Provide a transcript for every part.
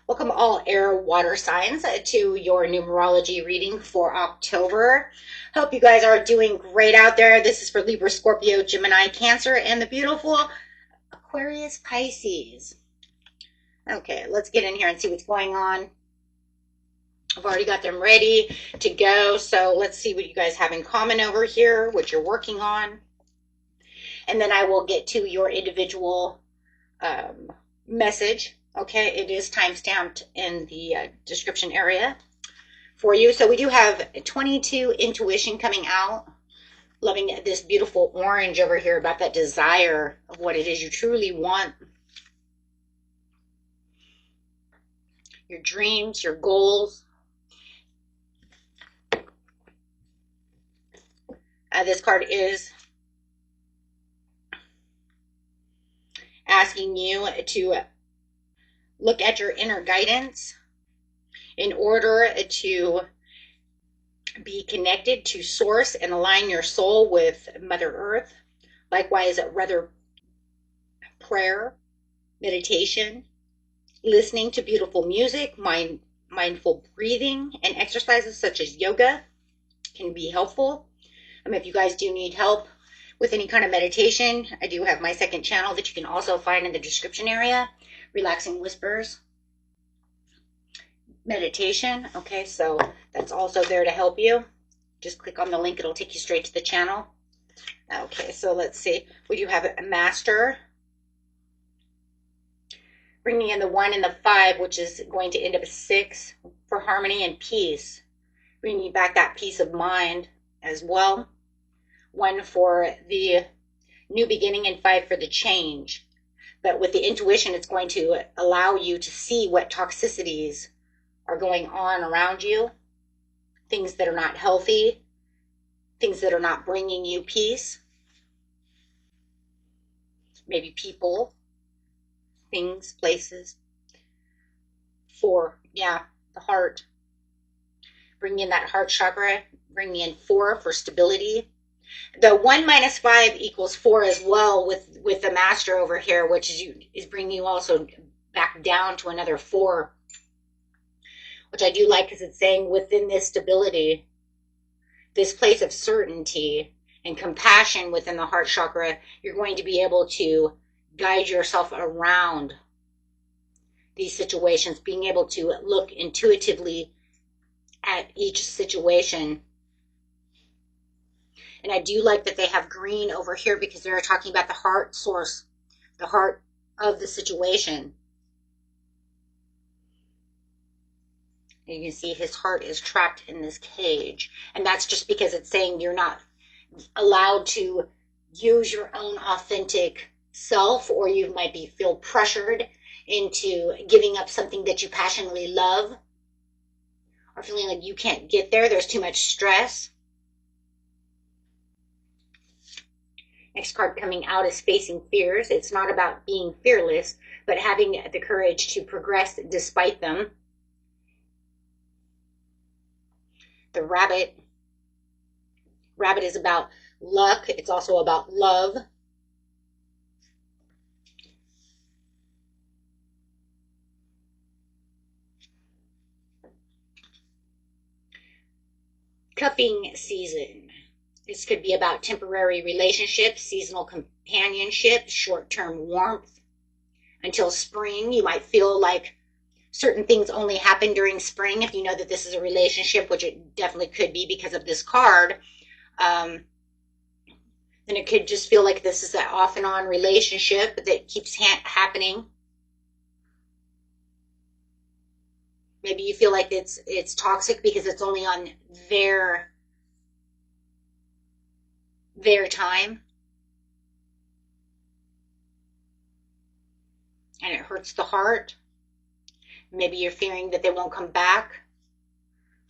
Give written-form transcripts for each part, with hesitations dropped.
Welcome all air water signs to your numerology reading for October. Hope you guys are doing great out there. This is for Libra, Scorpio, Gemini, Cancer, and the beautiful Aquarius, Pisces. Okay, let's get in here and see what's going on. I've already got them ready to go, so let's see what you guys have in common over here, what you're working on. And then I will get to your individual message. Okay, it is timestamped in the description area for you. So we do have 22 intuition coming out. Loving this beautiful orange over here about that desire of what it is you truly want. Your dreams, your goals. This card is asking you to look at your inner guidance in order to be connected to source and align your soul with Mother Earth. Likewise, rather prayer, meditation, listening to beautiful music, mindful breathing, and exercises such as yoga can be helpful. If you guys do need help with any kind of meditation, I do have my second channel that you can also find in the description area. Relaxing Whispers meditation. Okay, so that's also there to help you. Just click on the link, it'll take you straight to the channel. Okay, so let's see. We do have a Master bringing in the 1 and the 5, which is going to end up a 6 for harmony and peace. Bringing back that peace of mind as well. 1 for the new beginning and 5 for the change. But with the intuition, it's going to allow you to see what toxicities are going on around you, things that are not healthy, things that are not bringing you peace, maybe people, things, places. 4, yeah, the heart. Bring in that heart chakra, bring in 4 for stability. The 1 minus 5 equals 4 as well with the Master over here, which is bringing you also back down to another 4, which I do like because it's saying within this stability, this place of certainty and compassion within the heart chakra, you're going to be able to guide yourself around these situations, being able to look intuitively at each situation. And I do like that they have green over here because they're talking about the heart source, the heart of the situation. And you can see his heart is trapped in this cage. And that's just because it's saying you're not allowed to use your own authentic self, or you might feel pressured into giving up something that you passionately love, or feeling like you can't get there. There's too much stress. Next card coming out is Facing Fears. It's not about being fearless, but having the courage to progress despite them. The Rabbit. Rabbit is about luck. It's also about love. Cuffing season. This could be about temporary relationships, seasonal companionship, short-term warmth. Until spring, you might feel like certain things only happen during spring. If you know that this is a relationship, which it definitely could be because of this card, then it could just feel like this is an off and on relationship that keeps happening. Maybe you feel like it's toxic because it's only on their time, and it hurts the heart. Maybe you're fearing that they won't come back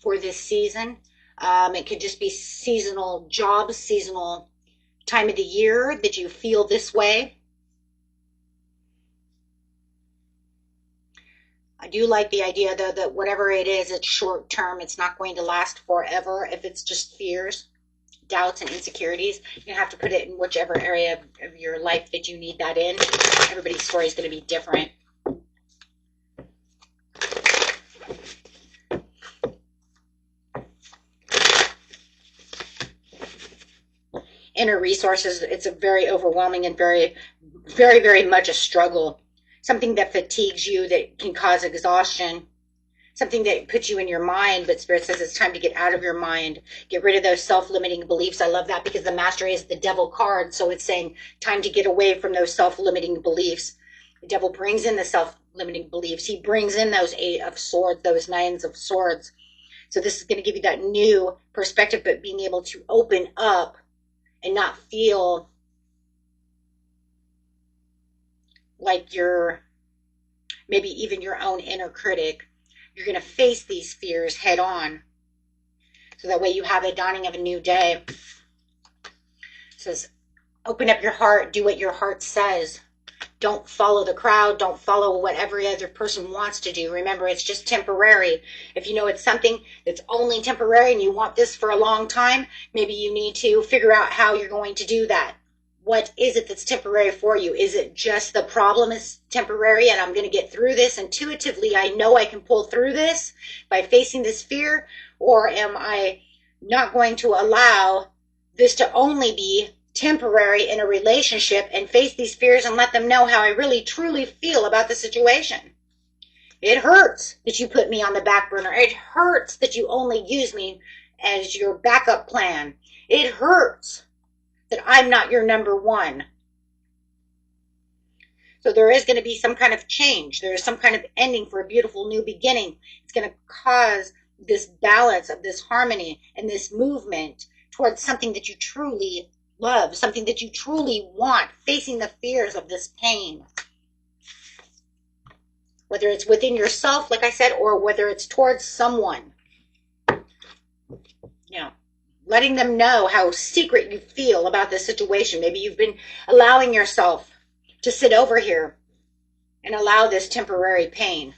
for this season. It could just be seasonal jobs, seasonal time of the year that you feel this way. I do like the idea, though, that whatever it is, it's short term. It's not going to last forever. If it's just fears, doubts, and insecurities, you have to put it in whichever area of your life that you need that in. Everybody's story is going to be different. inner resources. It's a very overwhelming and very, very, very much a struggle. Something that fatigues you, that can cause exhaustion. Something that puts you in your mind, but Spirit says it's time to get out of your mind. Get rid of those self-limiting beliefs. I love that because the Master is the Devil card. So it's saying time to get away from those self-limiting beliefs. The Devil brings in the self-limiting beliefs. He brings in those 8 of Swords, those 9s of Swords. So this is going to give you that new perspective, but being able to open up and not feel like you're maybe even your own inner critic. You're going to face these fears head on. So that way you have a dawning of a new day. It says, open up your heart, do what your heart says. Don't follow the crowd. Don't follow what every other person wants to do. Remember, it's just temporary. If you know it's something that's only temporary and you want this for a long time, maybe you need to figure out how you're going to do that. What is it that's temporary for you? Is it just the problem is temporary and I'm going to get through this intuitively? I know I can pull through this by facing this fear. Or am I not going to allow this to only be temporary in a relationship and face these fears and let them know how I really truly feel about the situation? It hurts that you put me on the back burner. It hurts that you only use me as your backup plan. It hurts that I'm not your number one. So there is going to be some kind of change. There is some kind of ending for a beautiful new beginning. It's going to cause this balance of this harmony and this movement towards something that you truly love, something that you truly want, facing the fears of this pain. Whether it's within yourself, like I said, or whether it's towards someone. Yeah. Letting them know how secret you feel about this situation. Maybe you've been allowing yourself to sit over here and allow this temporary pain.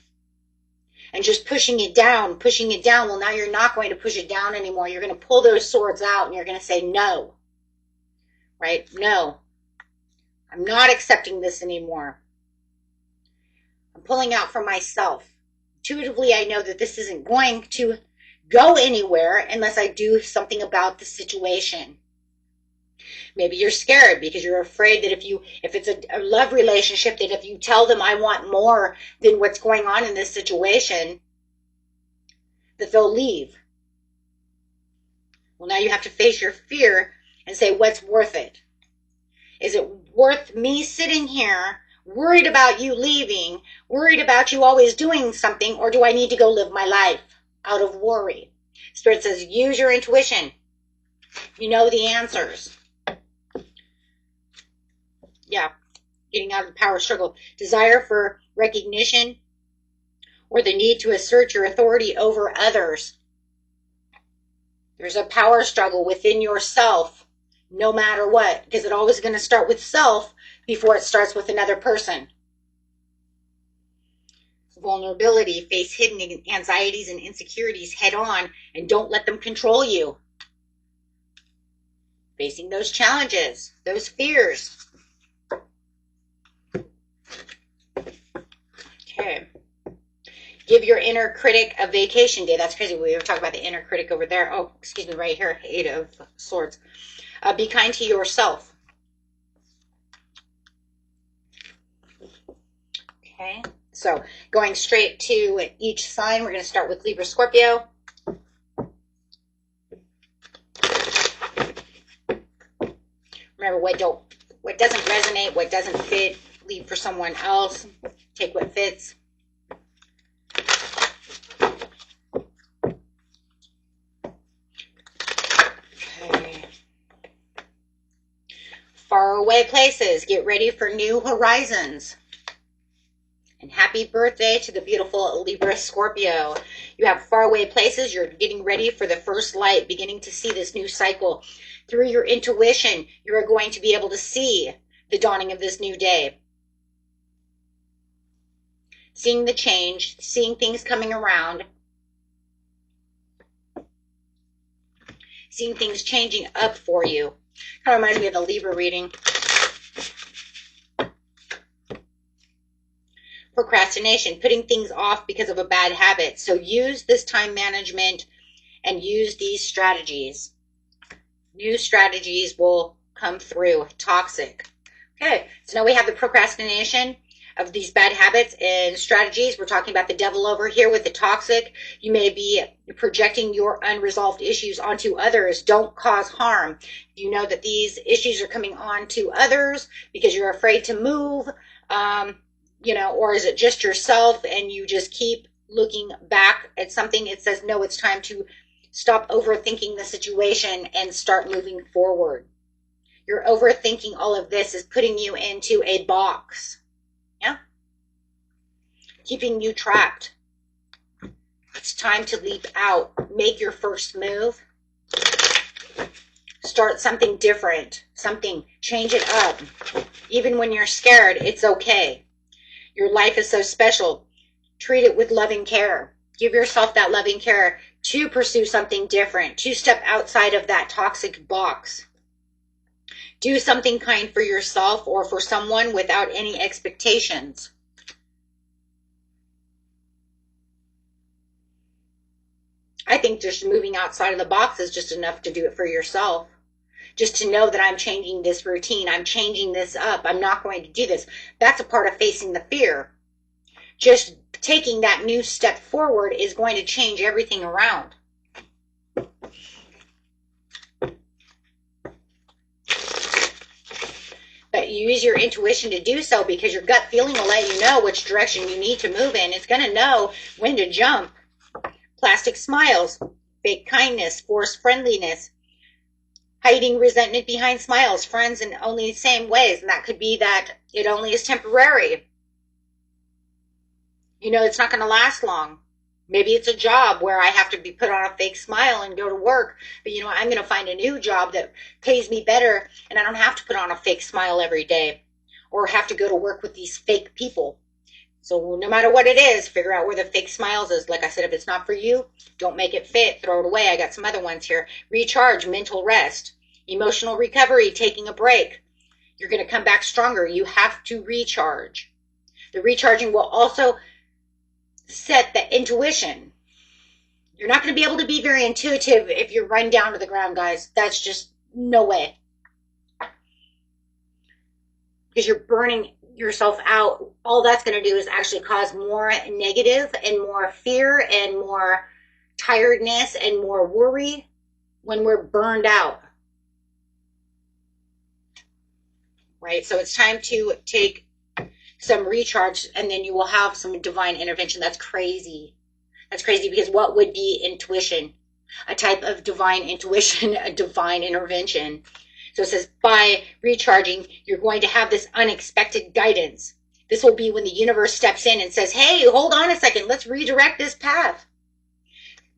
And just pushing it down, pushing it down. Well, now you're not going to push it down anymore. You're going to pull those swords out and you're going to say no. Right? No. I'm not accepting this anymore. I'm pulling out for myself. Intuitively, I know that this isn't going to go anywhere unless I do something about the situation. Maybe you're scared because you're afraid that if it's a love relationship, that if you tell them I want more than what's going on in this situation, that they'll leave. Well, now you have to face your fear and say, what's worth it? Is it worth me sitting here worried about you leaving, worried about you always doing something, or do I need to go live my life out of worry? Spirit says, use your intuition. You know the answers. Yeah, getting out of the power struggle. Desire for recognition or the need to assert your authority over others. There's a power struggle within yourself, no matter what, because it's always going to start with self before it starts with another person. Vulnerability, face hidden anxieties and insecurities head on and don't let them control you. Facing those challenges, those fears. Okay. Give your inner critic a vacation day. That's crazy. We were talking about the inner critic over there. Oh, excuse me, right here. 8 of Swords. Be kind to yourself. Okay. So going straight to each sign, we're going to start with Libra, Scorpio. Remember, what doesn't resonate, what doesn't fit, leave for someone else. Take what fits. Okay. Faraway places. Get ready for new horizons. And happy birthday to the beautiful Libra, Scorpio. You have faraway places. You're getting ready for the first light, beginning to see this new cycle. Through your intuition, you're going to be able to see the dawning of this new day. Seeing the change, seeing things coming around. Seeing things changing up for you. Kind of reminds me of the Libra reading. Procrastination, putting things off because of a bad habit. So use this time management and use these strategies. New strategies will come through. Toxic. Okay, so now we have the procrastination of these bad habits and strategies. We're talking about the devil over here with the toxic. You may be projecting your unresolved issues onto others. Don't cause harm. You know that these issues are coming on to others because you're afraid to move, you know, or is it just yourself and you just keep looking back at something? It says, no, it's time to stop overthinking the situation and start moving forward. Your overthinking all of this is putting you into a box. Yeah? Keeping you trapped. It's time to leap out. Make your first move. Start something different. Something. Change it up. Even when you're scared, it's okay. Your life is so special. Treat it with loving care. Give yourself that loving care to pursue something different. To step outside of that toxic box. Do something kind for yourself or for someone without any expectations. I think just moving outside of the box is just enough to do it for yourself. Just to know that I'm changing this routine. I'm changing this up. I'm not going to do this. That's a part of facing the fear. Just taking that new step forward is going to change everything around. But you use your intuition to do so because your gut feeling will let you know which direction you need to move in. It's going to know when to jump. Plastic smiles, fake kindness, forced friendliness, hiding resentment behind smiles, friends in only the same ways. And that could be that it only is temporary. You know, it's not going to last long. Maybe it's a job where I have to be put on a fake smile and go to work. But you know, I'm going to find a new job that pays me better and I don't have to put on a fake smile every day or have to go to work with these fake people. So no matter what it is, figure out where the fake smiles is. Like I said, if it's not for you, don't make it fit. Throw it away. I got some other ones here. Recharge, mental rest, emotional recovery, taking a break. You're going to come back stronger. You have to recharge. The recharging will also set the intuition. You're not going to be able to be very intuitive if you're run down to the ground, guys. That's just no way. Because you're burning yourself out. All that's going to do is actually cause more negative and more fear and more tiredness and more worry when we're burned out. Right? So it's time to take some recharge, and then you will have some divine intervention. That's crazy. That's crazy because what would be intuition? A type of divine intuition, a divine intervention. So it says by recharging, you're going to have this unexpected guidance. This will be when the universe steps in and says, hey, hold on a second, let's redirect this path.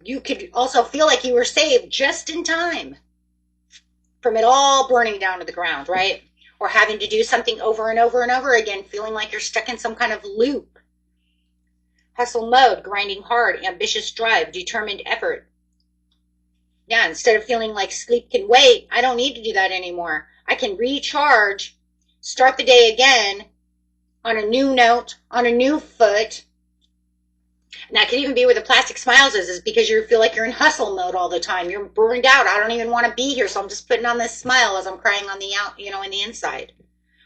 You could also feel like you were saved just in time from it all burning down to the ground, right? Or having to do something over and over and over again, feeling like you're stuck in some kind of loop. Hustle mode, grinding hard, ambitious drive, determined effort. Yeah, instead of feeling like sleep can wait, I don't need to do that anymore. I can recharge, start the day again on a new note, on a new foot. And that could even be where the plastic smiles is because you feel like you're in hustle mode all the time. You're burned out. I don't even want to be here, so I'm just putting on this smile as I'm crying on the out, you know, in the inside,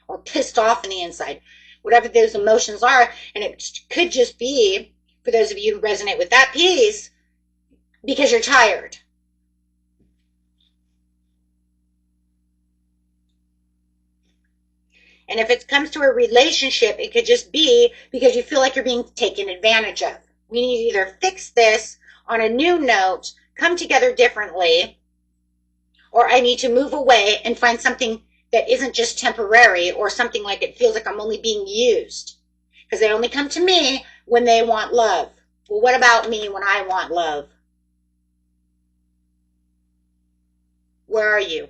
or pissed off in the inside, whatever those emotions are. And it could just be, for those of you who resonate with that piece, because you're tired. And if it comes to a relationship, it could just be because you feel like you're being taken advantage of. We need to either fix this on a new note, come together differently, or I need to move away and find something that isn't just temporary or something like it feels like I'm only being used. Because they only come to me when they want love. Well, what about me when I want love? Where are you?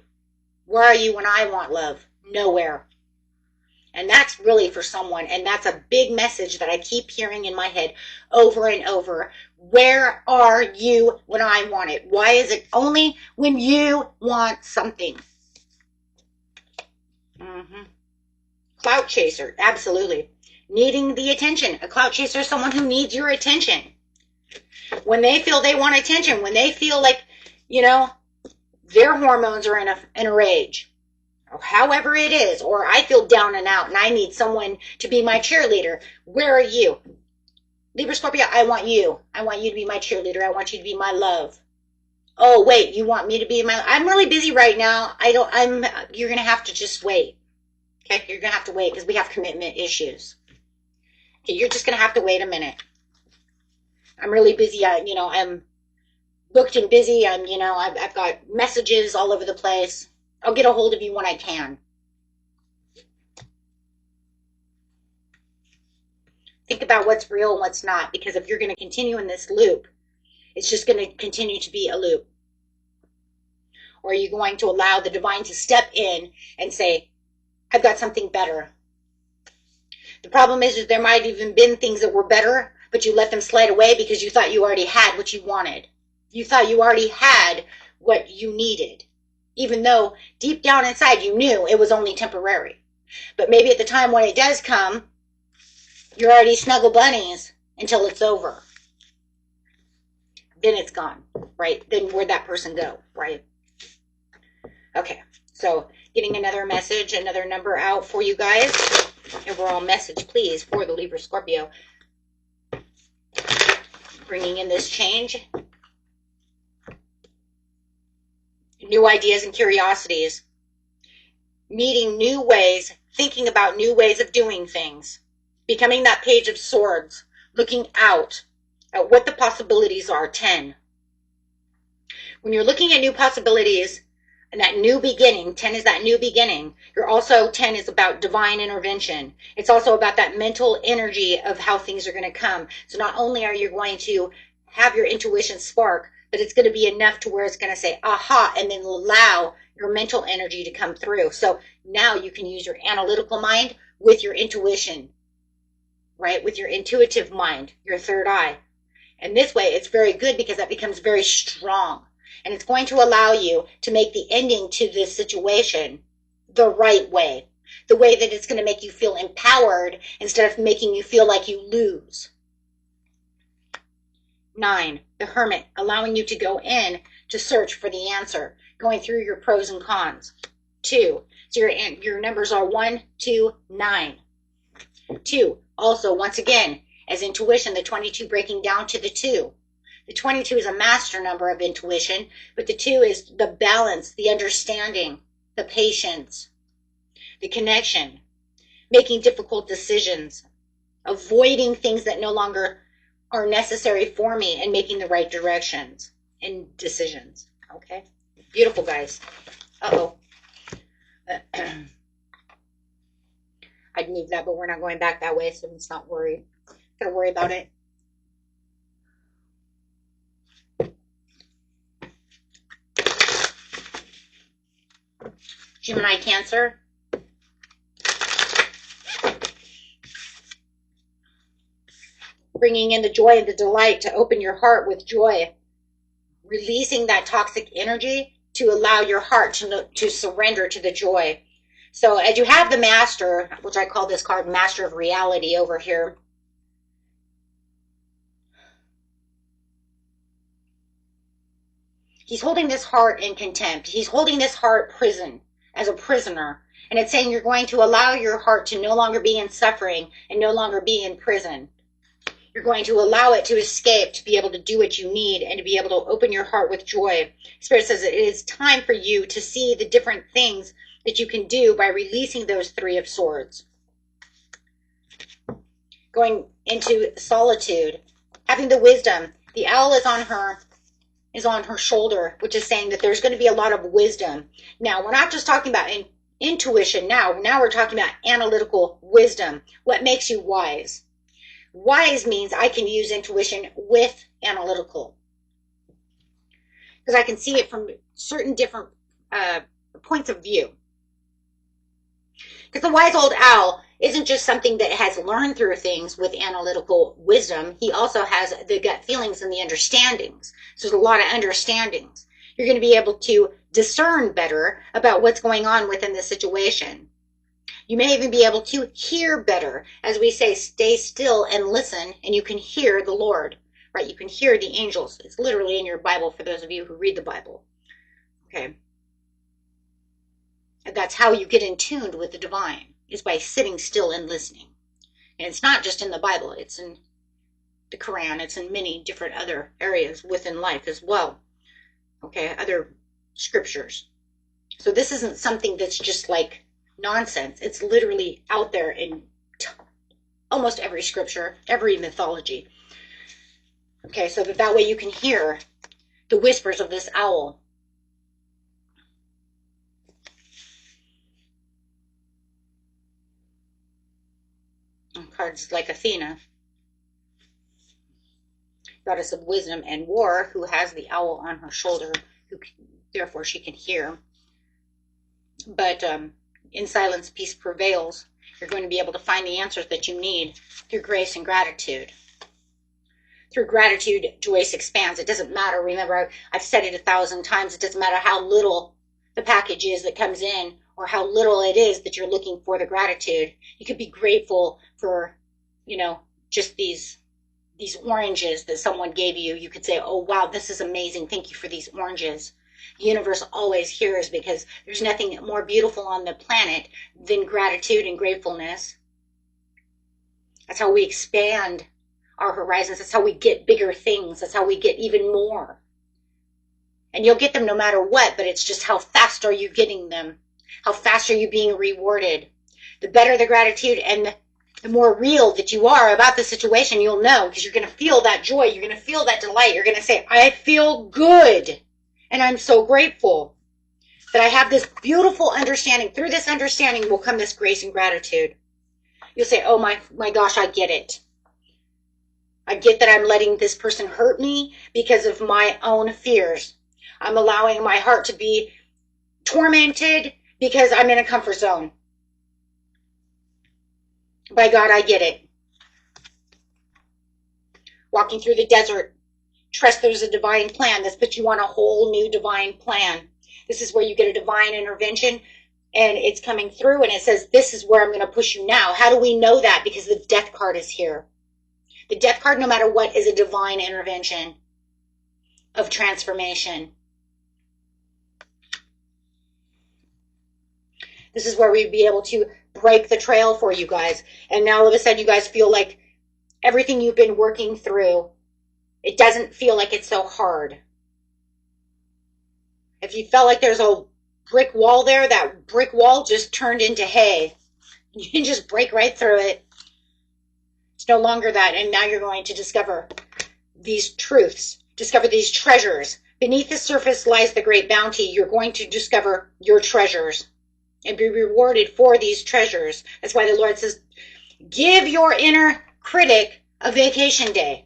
Where are you when I want love? Nowhere. And that's really for someone, and that's a big message that I keep hearing in my head over and over. Where are you when I want it? Why is it only when you want something? Clout chaser, absolutely. Needing the attention. A clout chaser is someone who needs your attention. When they feel they want attention, when they feel like, you know, their hormones are in a rage. however it is, or I feel down and out and I need someone to be my cheerleader. Where are you? Libra Scorpio, I want you. I want you to be my cheerleader. I want you to be my love. Oh, wait, you want me to be I'm really busy right now. You're going to have to just wait. Okay, you're going to have to wait because we have commitment issues. Okay, you're just going to have to wait a minute. I'm really busy. I'm booked and busy. I've got messages all over the place. I'll get a hold of you when I can. Think about what's real and what's not, because if you're going to continue in this loop, it's just going to continue to be a loop. Or are you going to allow the divine to step in and say, I've got something better? The problem is there might have even been things that were better, but you let them slide away because you thought you already had what you wanted. You thought you already had what you needed, even though deep down inside you knew it was only temporary. But maybe at the time when it does come, you're already snuggle bunnies until it's over. Then it's gone, right? Then where'd that person go, right? Okay, so getting another message, another number out for you guys. Overall message, please, for the Libra Scorpio. Bringing in this change. New ideas and curiosities. Meeting new ways, thinking about new ways of doing things. Becoming that Page of Swords. Looking out at what the possibilities are. 10. When you're looking at new possibilities and that new beginning, 10 is that new beginning. 10 is about divine intervention. It's also about that mental energy of how things are going to come. So not only are you going to have your intuition spark, but it's going to be enough to where it's going to say, aha, and then allow your mental energy to come through. So now you can use your analytical mind with your intuition, right? With your intuitive mind, your third eye. And this way, it's very good because that becomes very strong. And it's going to allow you to make the ending to this situation the right way. The way that it's going to make you feel empowered instead of making you feel like you lose. 9, the Hermit, allowing you to go in to search for the answer, going through your pros and cons. 2, so your numbers are 1, 2, 9. 2, also, once again, as intuition, the 22 breaking down to the 2. The 22 is a master number of intuition, but the 2 is the balance, the understanding, the patience, the connection, making difficult decisions, avoiding things that no longer are necessary for me, and making the right directions and decisions. Okay? Beautiful, guys. Uh-oh. I'd move that, but we're not going back that way, so let's not worry. Gotta worry about it. Gemini, Cancer. Bringing in the joy and the delight to open your heart with joy. Releasing that toxic energy to allow your heart to surrender to the joy. So as you have the Master, which I call this card Master of Reality over here, he's holding this heart in contempt. He's holding this heart as a prisoner. And it's saying you're going to allow your heart to no longer be in suffering and no longer be in prison. You're going to allow it to escape, to be able to do what you need, and to be able to open your heart with joy. Spirit says it is time for you to see the different things that you can do by releasing those 3 of Swords. Going into solitude, having the wisdom. The owl is on her shoulder, which is saying that there's going to be a lot of wisdom. Now, we're not just talking about intuition now. Now we're talking about analytical wisdom. What makes you wise? Wise means I can use intuition with analytical. Because I can see it from certain different points of view. Because the wise old owl isn't just something that has learned through things with analytical wisdom. He also has the gut feelings and the understandings. So there's a lot of understandings. You're going to be able to discern better about what's going on within the situation. You may even be able to hear better. As we say, stay still and listen, and you can hear the Lord, right? You can hear the angels. It's literally in your Bible for those of you who read the Bible. Okay. That's how you get in tune with the divine, is by sitting still and listening. And it's not just in the Bible, it's in the Quran, it's in many different other areas within life as well. Okay, other scriptures. So this isn't something that's just like nonsense. It's literally out there in almost every scripture, every mythology. Okay, so that way you can hear the whispers of this owl. Cards like Athena, goddess of wisdom and war, who has the owl on her shoulder, who therefore she can hear. But in silence, peace prevails. You're going to be able to find the answers that you need through grace and gratitude. Through gratitude, joy expands. It doesn't matter. Remember, I've said it 1,000 times. It doesn't matter how little the package is that comes in, or how little it is that you're looking for the gratitude. You could be grateful for, you know, just these oranges that someone gave you. You could say, oh, wow, this is amazing. Thank you for these oranges. The universe always hears, because there's nothing more beautiful on the planet than gratitude and gratefulness. That's how we expand our horizons. That's how we get bigger things. That's how we get even more. And you'll get them no matter what, but it's just how fast are you getting them? How fast are you being rewarded? The better the gratitude and the more real that you are about the situation, you'll know, because you're going to feel that joy. You're going to feel that delight. You're going to say, I feel good. And I'm so grateful that I have this beautiful understanding. Through this understanding will come this grace and gratitude. You'll say, oh my gosh, I get it. I get that I'm letting this person hurt me because of my own fears. I'm allowing my heart to be tormented because I'm in a comfort zone. By God, I get it. Walking through the desert, trust there's a divine plan that's put you on a whole new divine plan. This is where you get a divine intervention, and it's coming through, and it says, this is where I'm going to push you now. How do we know that? Because the death card is here. The death card, no matter what, is a divine intervention of transformation. This is where we'd be able to break the trail for you guys. And now all of a sudden you guys feel like everything you've been working through, it doesn't feel like it's so hard. If you felt like there's a brick wall there, that brick wall just turned into hay. You can just break right through it. It's no longer that. And now you're going to discover these truths, discover these treasures. Beneath the surface lies the great bounty. You're going to discover your treasures and be rewarded for these treasures. That's why the Lord says, give your inner critic a vacation day.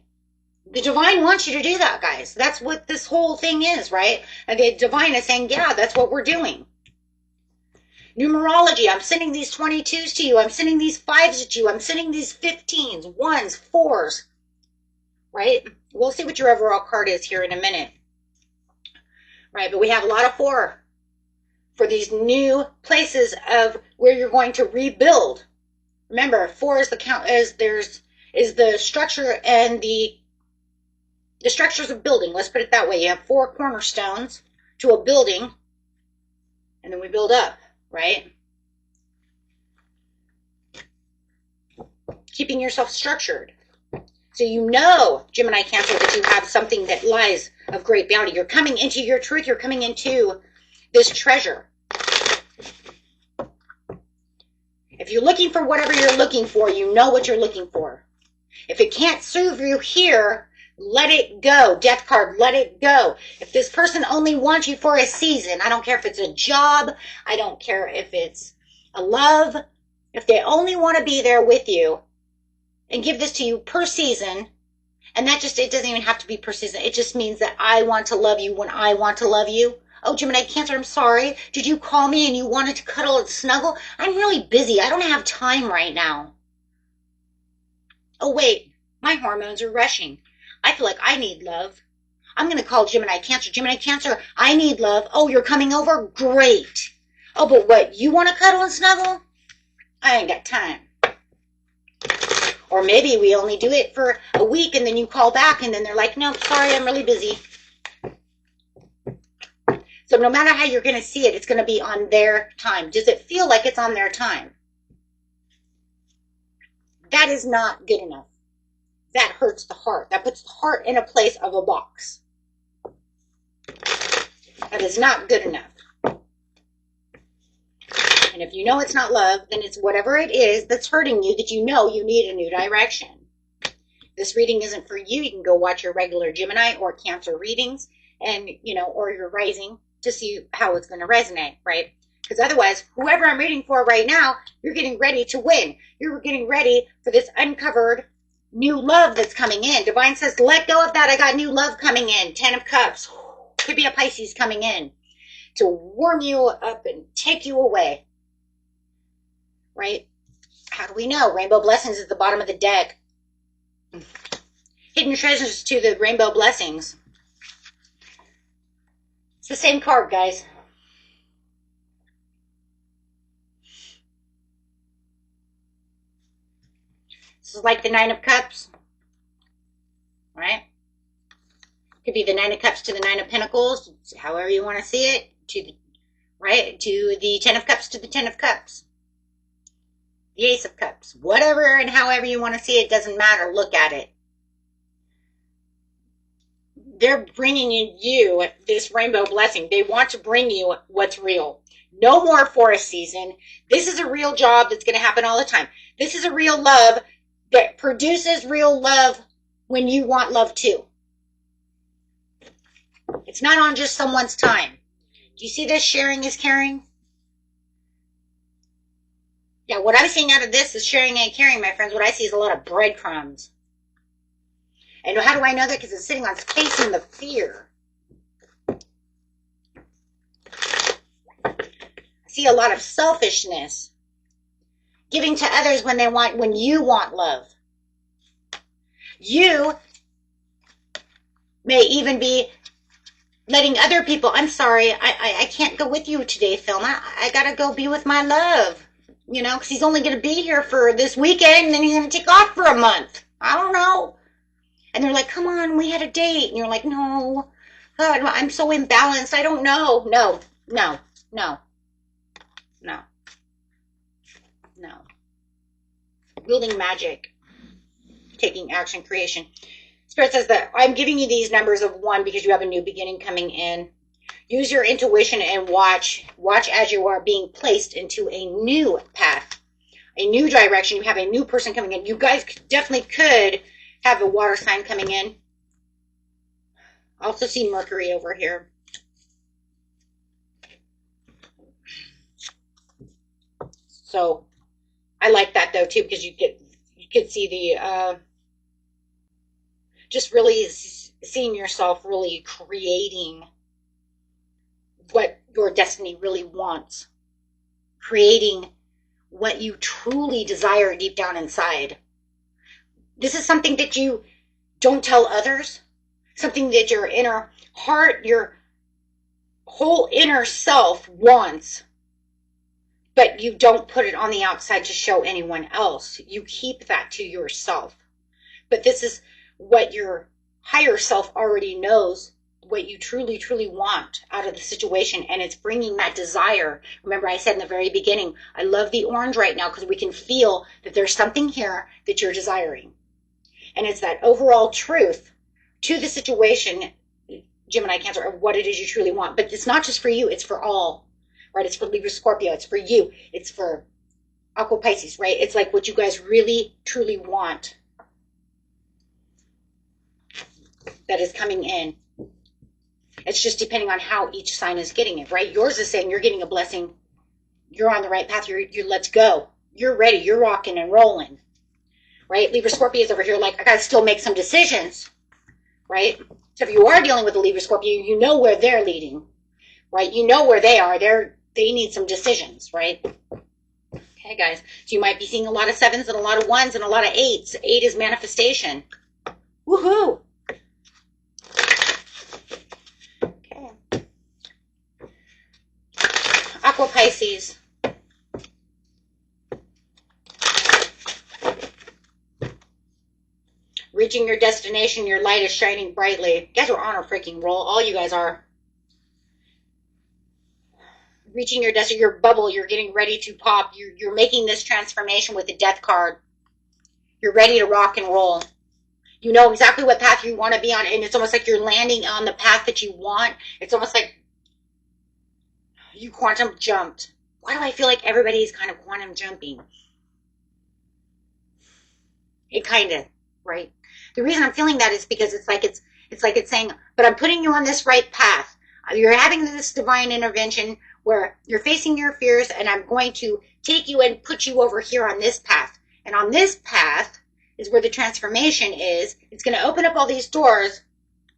The divine wants you to do that, guys. That's what this whole thing is, right? And the divine is saying, yeah, that's what we're doing. Numerology, I'm sending these 22s to you. I'm sending these 5s at you. I'm sending these 15s, 1s, 4s, right? We'll see what your overall card is here in a minute. Right, but we have a lot of 4 for these new places of where you're going to rebuild. Remember, 4 is the count, is the structure and the structures of building. Let's put it that way. You have 4 cornerstones to a building, and then we build up, right? Keeping yourself structured. So you know, Gemini, Cancer, that you have something that lies of great bounty. You're coming into your truth. You're coming into this treasure. If you're looking for whatever you're looking for, you know what you're looking for. If it can't serve you here, let it go. Death card, let it go. If this person only wants you for a season, I don't care if it's a job, I don't care if it's a love, if they only want to be there with you and give this to you per season, and that just, it doesn't even have to be per season. It just means that I want to love you when I want to love you. Oh, Gemini, Cancer, I'm sorry. Did you call me and you wanted to cuddle and snuggle? I'm really busy. I don't have time right now. Oh, wait, my hormones are rushing. I feel like I need love. I'm going to call Gemini, Cancer. Gemini, Cancer, I need love. Oh, you're coming over? Great. Oh, but what, you want to cuddle and snuggle? I ain't got time. Or maybe we only do it for a week and then you call back and then they're like, no, sorry, I'm really busy. So no matter how you're going to see it, it's going to be on their time. Does it feel like it's on their time? That is not good enough. That hurts the heart. That puts the heart in a place of a box. That is not good enough. And if you know it's not love, then it's whatever it is that's hurting you that you know you need a new direction. This reading isn't for you. You can go watch your regular Gemini or Cancer readings and, or your rising to see how it's going to resonate, right? Because otherwise, whoever I'm reading for right now, you're getting ready to win. You're getting ready for this uncovered new love that's coming in. Divine says, let go of that. I got new love coming in. 10 of Cups. Could be a Pisces coming in to warm you up and take you away. Right? How do we know? Rainbow Blessings is at the bottom of the deck. Hidden treasures to the rainbow blessings. It's the same card, guys. This is like the 9 of Cups. Right? Could be the 9 of Cups to the 9 of Pentacles, however you want to see it. To the 10 of Cups to the 10 of Cups. The Ace of Cups. Whatever and however you want to see it, doesn't matter. Look at it. They're bringing you this rainbow blessing. They want to bring you what's real. No more forest season. This is a real job that's going to happen all the time. This is a real love that produces real love when you want love too. It's not on just someone's time. Do you see this? Sharing is caring. Yeah, what I'm seeing out of this is sharing and caring, my friends. What I see is a lot of breadcrumbs. And how do I know that? Because it's sitting on facing the fear. I see a lot of selfishness. Giving to others when you want love. You may even be letting other people, I'm sorry, I can't go with you today, Phil. I gotta go be with my love. Because he's only going to be here for this weekend, and then he's going to take off for a month. I don't know. And they're like, come on, we had a date. And you're like, no, God, I'm so imbalanced. I don't know. No. Wielding magic. Taking action, creation. Spirit says that I'm giving you these numbers of 1 because you have a new beginning coming in. Use your intuition and watch as you are being placed into a new path, a new direction. You have a new person coming in. You guys definitely could have a water sign coming in. I also see Mercury over here. So I like that though too, because you could see the just really seeing yourself really creating what your destiny really wants. Creating what you truly desire deep down inside. This is something that you don't tell others. Something that your inner heart, your whole inner self wants. But you don't put it on the outside to show anyone else. You keep that to yourself. But this is what your higher self already knows, what you truly, truly want out of the situation, and it's bringing that desire. Remember, I said in the very beginning, I love the orange right now because we can feel that there's something here that you're desiring. And it's that overall truth to the situation, Gemini, Cancer, of what it is you truly want. But it's not just for you, it's for all, right? It's for Libra, Scorpio, it's for you, it's for Aqua, Pisces, right? It's like what you guys really, truly want that is coming in. It's just depending on how each sign is getting it, right? Yours is saying you're getting a blessing. You're on the right path. You're let's go. You're ready. You're rocking and rolling, right? Libra, Scorpio is over here like, I got to still make some decisions, right? So if you are dealing with a Libra, Scorpio, you know where they're leading, right? You know where they are. They need some decisions, right? Okay, guys. So you might be seeing a lot of 7s and a lot of 1s and a lot of 8s. 8 is manifestation. Woohoo! Aqua, Pisces. Reaching your destination, your light is shining brightly. You guys are on a freaking roll. All you guys are. reaching your destiny, your bubble, you're getting ready to pop. You're making this transformation with the death card. You're ready to rock and roll. You know exactly what path you want to be on, and it's almost like you're landing on the path that you want. It's almost like you quantum jumped. Why do I feel like everybody's kind of quantum jumping? It kind of, right? The reason I'm feeling that is because it's like it's saying, but I'm putting you on this right path. You're having this divine intervention where you're facing your fears, and I'm going to take you and put you over here on this path. And on this path is where the transformation is. It's going to open up all these doors,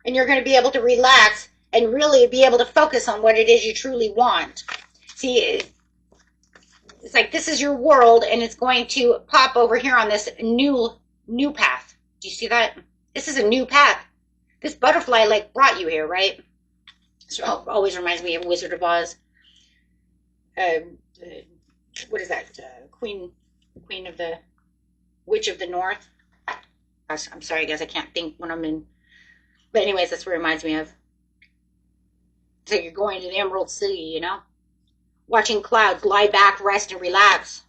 and you're going to be able to relax and really be able to focus on what it is you truly want. See, it's like this is your world, and it's going to pop over here on this new path. Do you see that? This is a new path. This butterfly like brought you here, right? So always reminds me of Wizard of Oz. What is that? Queen of the Witch of the North. I'm sorry, guys, I can't think when I'm in. But anyways, that's what it reminds me of. So you're going to the Emerald City, you know? Watching clouds, lie back, rest, and relax.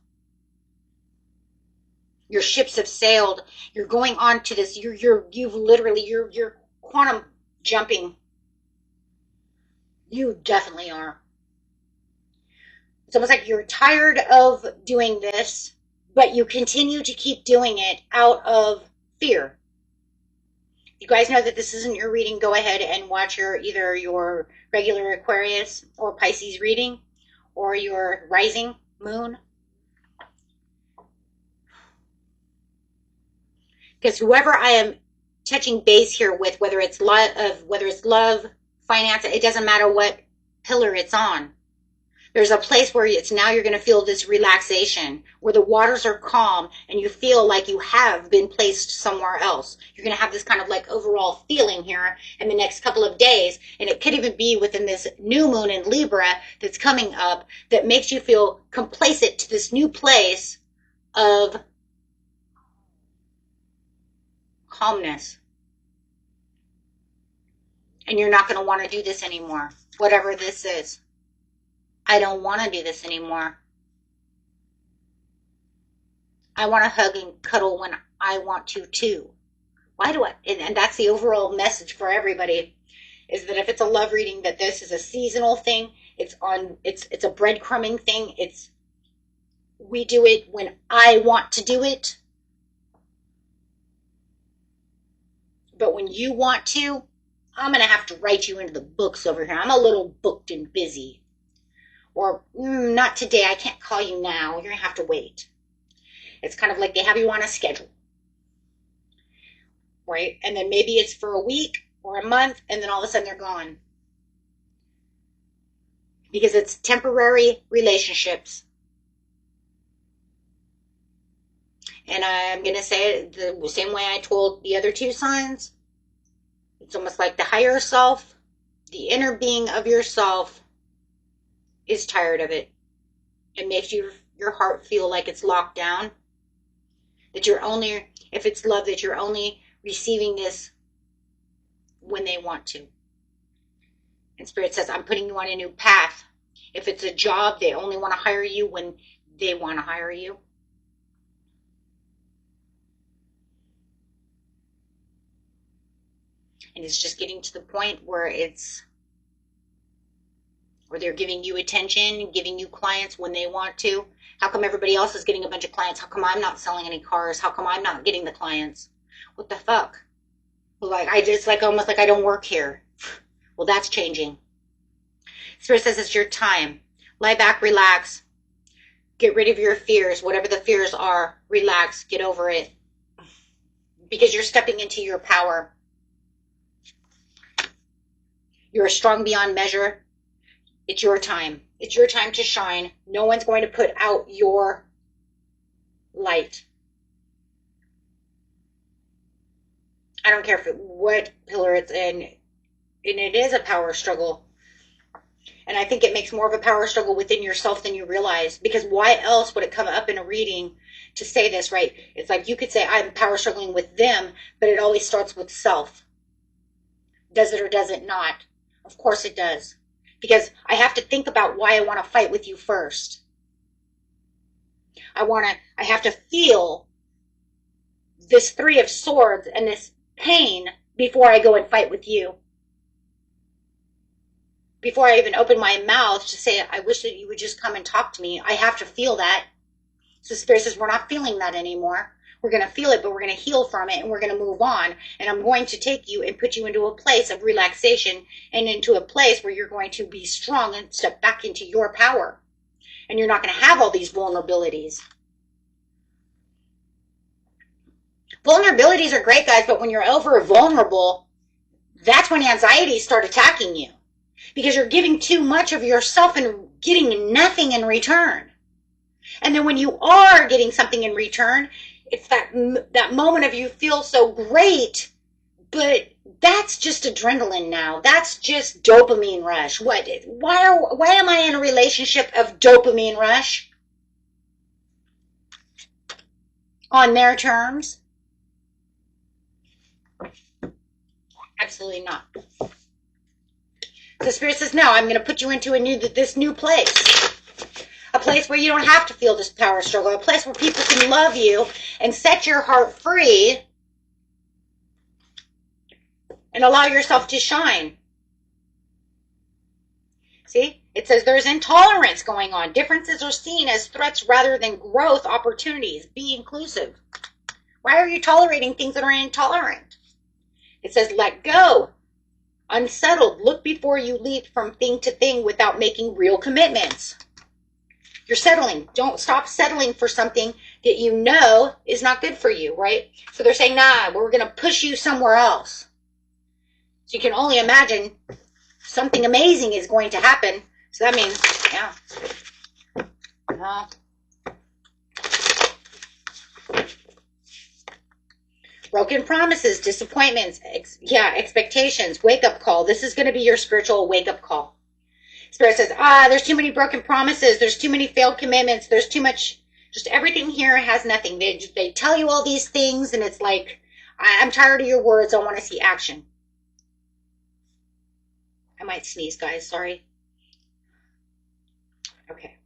Your ships have sailed. You're going on to this. You're quantum jumping. You definitely are. It's almost like you're tired of doing this, but you continue to keep doing it out of fear. You guys know that this isn't your reading. Go ahead and watch either your regular Aquarius or Pisces reading or your rising moon. Because whoever I am touching base here with, whether it's love, finance, it doesn't matter what pillar it's on. There's a place where you're going to feel this relaxation, where the waters are calm and you feel like you have been placed somewhere else. You're going to have this kind of like overall feeling here in the next couple of days. And it could even be within this new moon in Libra that's coming up that makes you feel complacent to this new place of calmness. And you're not going to want to do this anymore, whatever this is. I don't want to do this anymore. I want to hug and cuddle when I want to too. Why do I? And that's the overall message for everybody, is that if it's a love reading, that this is a seasonal thing. It's a breadcrumbing thing. We do it when I want to do it. But when you want to, I'm going to have to write you into the books over here. I'm a little booked and busy. Or, not today, I can't call you now. You're going to have to wait. It's kind of like they have you on a schedule. Right? And then maybe it's for a week or a month, and then all of a sudden they're gone. Because it's temporary relationships. And I'm going to say it the same way I told the other two signs. It's almost like the higher self, the inner being of yourself, is tired of it. It makes your heart feel like it's locked down. That you're only, if it's love, that you're only receiving this when they want to. And Spirit says, I'm putting you on a new path. If it's a job, they only want to hire you when they want to hire you. And it's just getting to the point where they're giving you attention, giving you clients when they want to. How come everybody else is getting a bunch of clients? How come I'm not selling any cars? How come I'm not getting the clients? What the fuck? Like, almost like I don't work here. Well, that's changing. Spirit says it's your time. Lie back, relax. Get rid of your fears. Whatever the fears are, relax, get over it. Because you're stepping into your power. You're strong beyond measure. It's your time. It's your time to shine. No one's going to put out your light. I don't care what pillar it's in. And it is a power struggle. And I think it makes more of a power struggle within yourself than you realize. Because why else would it come up in a reading to say this, right? It's like you could say, I'm power struggling with them, but it always starts with self. Does it or does it not? Of course it does. because I have to think about why I want to fight with you first. I have to feel this Three of Swords and this pain before I go and fight with you. Before I even open my mouth to say, I wish that you would just come and talk to me, I have to feel that. So Spirit says, we're not feeling that anymore. We're going to feel it, but we're going to heal from it, and we're going to move on. And I'm going to take you and put you into a place of relaxation and into a place where you're going to be strong and step back into your power. And you're not going to have all these vulnerabilities. Vulnerabilities are great, guys, but when you're over vulnerable, that's when anxieties start attacking you. Because you're giving too much of yourself and getting nothing in return. And then when you are getting something in return, it's that moment of you feel so great, but that's just adrenaline now. That's just dopamine rush. Why am I in a relationship of dopamine rush? On their terms? Absolutely not. The Spirit says, no, I'm going to put you into this new place. A place where you don't have to feel this power struggle. A place where people can love you and set your heart free and allow yourself to shine. See? It says there's intolerance going on. Differences are seen as threats rather than growth opportunities. Be inclusive. Why are you tolerating things that are intolerant? It says let go. Unsettled. Look before you leap from thing to thing without making real commitments. You're settling. Don't stop settling for something that you know is not good for you, right? So they're saying, nah, we're going to push you somewhere else. So you can only imagine something amazing is going to happen. So that means, yeah. Broken promises, disappointments, expectations, wake-up call. This is going to be your spiritual wake-up call. Spirit says, there's too many broken promises. There's too many failed commitments. There's too much, just everything here has nothing. They tell you all these things, and it's like, I'm tired of your words. I want to see action. I might sneeze, guys. Sorry. Okay.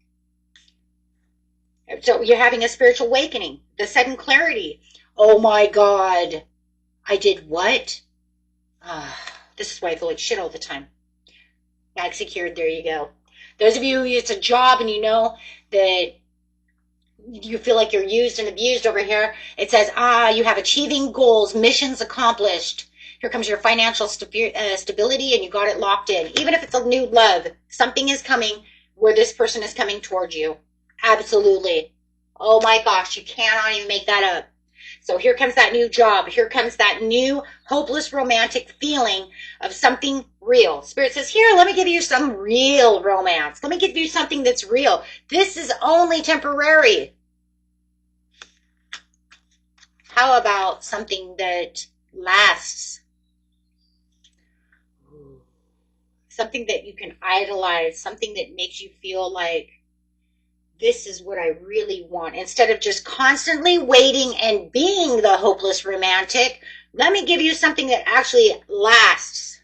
So you're having a spiritual awakening. The sudden clarity. Oh my God. I did what? This is why I feel like shit all the time. Bag secured. There you go. Those of you, it's a job and you know that you feel like you're used and abused over here. It says, you have achieving goals, missions accomplished. Here comes your financial stability and you got it locked in. Even if it's a new love, something is coming where this person is coming towards you. Absolutely. Oh my gosh, you cannot even make that up. So here comes that new job. Here comes that new hopeless romantic feeling of something real. Spirit says, here, let me give you some real romance. Let me give you something that's real. This is only temporary. How about something that lasts? Something that you can idolize. Something that makes you feel like, this is what I really want. Instead of just constantly waiting and being the hopeless romantic, let me give you something that actually lasts.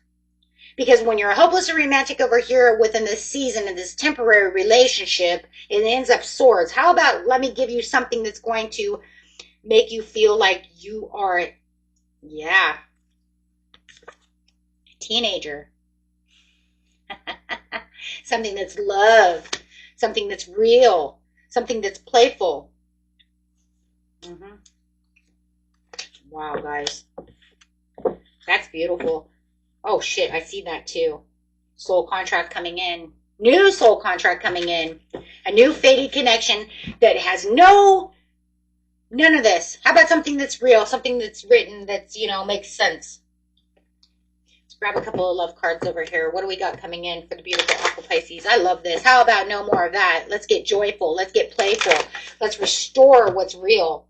Because when you're a hopeless romantic over here within this season and this temporary relationship, it ends up swords. How about let me give you something that's going to make you feel like you are, a teenager. Something that's love. Something that's real, something that's playful. Wow, guys. That's beautiful. Oh, shit, I see that too. Soul contract coming in. New soul contract coming in. A new fated connection that has none of this. How about something that's real, something that's written, that's, makes sense. Grab a couple of love cards over here. What do we got coming in for the beautiful Aqua Pisces? I love this. How about no more of that? Let's get joyful. Let's get playful. Let's restore what's real.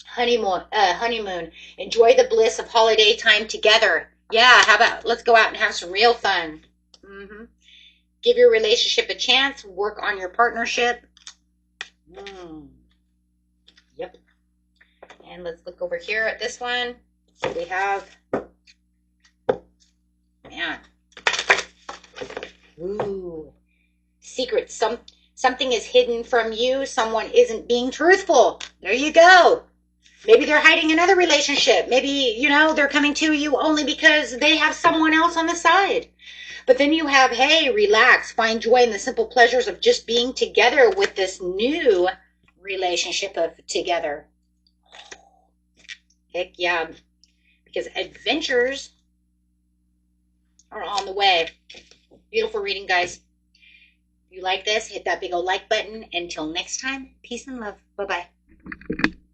Honeymoon. Enjoy the bliss of holiday time together. Yeah, how about let's go out and have some real fun. Give your relationship a chance. Work on your partnership. Yep. And let's look over here at this one. So we have... Man. Ooh. Secrets. Something is hidden from you. Someone isn't being truthful. There you go. Maybe they're hiding another relationship. Maybe, you know, they're coming to you only because they have someone else on the side. But then you have, hey, relax, find joy in the simple pleasures of just being together with this new relationship of together. Heck yeah. Because adventures are on the way. Beautiful reading, guys. If you like this, hit that big old like button. Until next time, peace and love. Bye-bye.